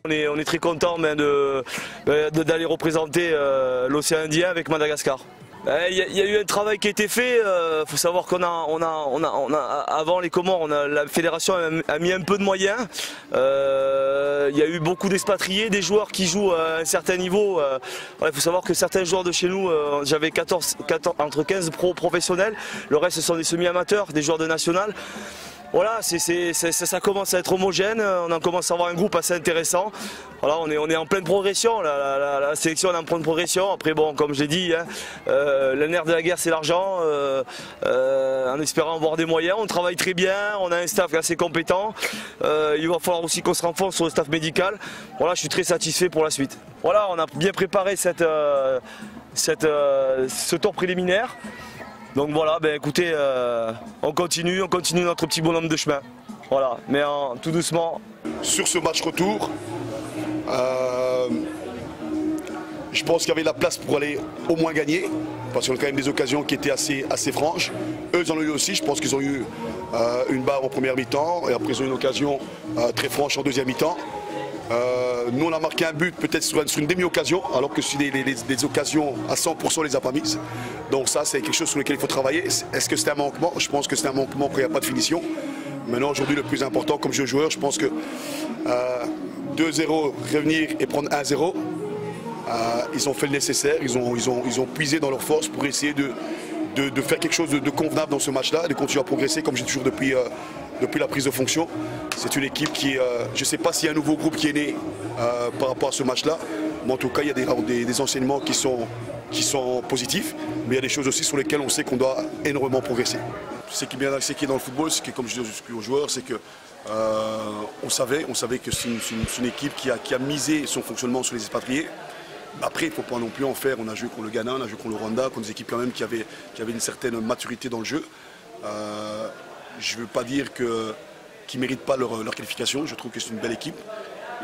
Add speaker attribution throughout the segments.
Speaker 1: On est très content d'aller représenter l'océan Indien avec Madagascar. Il y a eu un travail qui a été fait. Faut savoir qu'on avant les Comores, la fédération a mis un peu de moyens. Il y a eu beaucoup d'expatriés, des joueurs qui jouent à un certain niveau. Il faut savoir que certains joueurs de chez nous, j'avais entre 15 professionnels, le reste sont des semi-amateurs, des joueurs de national. Voilà, ça commence à être homogène, on en commence à avoir un groupe assez intéressant. Voilà, on est en pleine progression, la sélection est en pleine progression. Après bon, comme je l'ai dit, le nerf de la guerre c'est l'argent, en espérant avoir des moyens. On travaille très bien, on a un staff assez compétent. Il va falloir aussi qu'on se renforce sur le staff médical. Voilà, je suis très satisfait pour la suite. Voilà, on a bien préparé ce tour préliminaire. Donc voilà, ben écoutez, on continue notre petit bonhomme de chemin. Voilà, mais tout doucement.
Speaker 2: Sur ce match retour, je pense qu'il y avait la place pour aller au moins gagner, parce qu'on a quand même des occasions qui étaient assez franches. Eux, ils en ont eu aussi, je pense qu'ils ont eu une barre en première mi-temps, et après ils ont eu une occasion très franche en deuxième mi-temps. Nous on a marqué un but peut-être sur une demi-occasion, alors que sur des occasions à 100% on les a pas mises. Donc ça c'est quelque chose sur lequel il faut travailler. Est-ce que c'est un manquement? Je pense que c'est un manquement quand il n'y a pas de finition. Maintenant aujourd'hui le plus important comme jeune joueur, je pense que 2-0, revenir et prendre 1-0, ils ont fait le nécessaire, ils ont puisé dans leur force pour essayer de faire quelque chose de convenable dans ce match-là, de continuer à progresser comme j'ai toujours depuis la prise de fonction. C'est une équipe qui, je ne sais pas s'il y a un nouveau groupe qui est né par rapport à ce match-là, mais en tout cas il y a des enseignements qui sont positifs, mais il y a des choses aussi sur lesquelles on sait qu'on doit énormément progresser. Ce qui est dans le football, c'est que comme je dis aux joueurs, c'est que on savait que c'est une équipe qui a misé son fonctionnement sur les expatriés. Après, il ne faut pas non plus en faire. On a joué contre le Ghana, on a joué contre le Rwanda, contre des équipes quand même qui avaient une certaine maturité dans le jeu. Je ne veux pas dire qu'ils ne méritent pas leur qualification. Je trouve que c'est une belle équipe.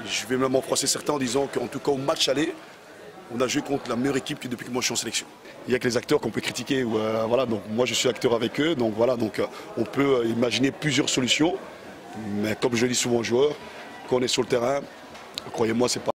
Speaker 2: Je vais même en froisser certains en disant qu'en tout cas au match aller, on a joué contre la meilleure équipe depuis que moi je suis en sélection. Il n'y a que les acteurs qu'on peut critiquer. Voilà, donc moi je suis acteur avec eux. Donc voilà, donc on peut imaginer plusieurs solutions. Mais comme je le dis souvent aux joueurs, quand on est sur le terrain, croyez-moi, c'est pas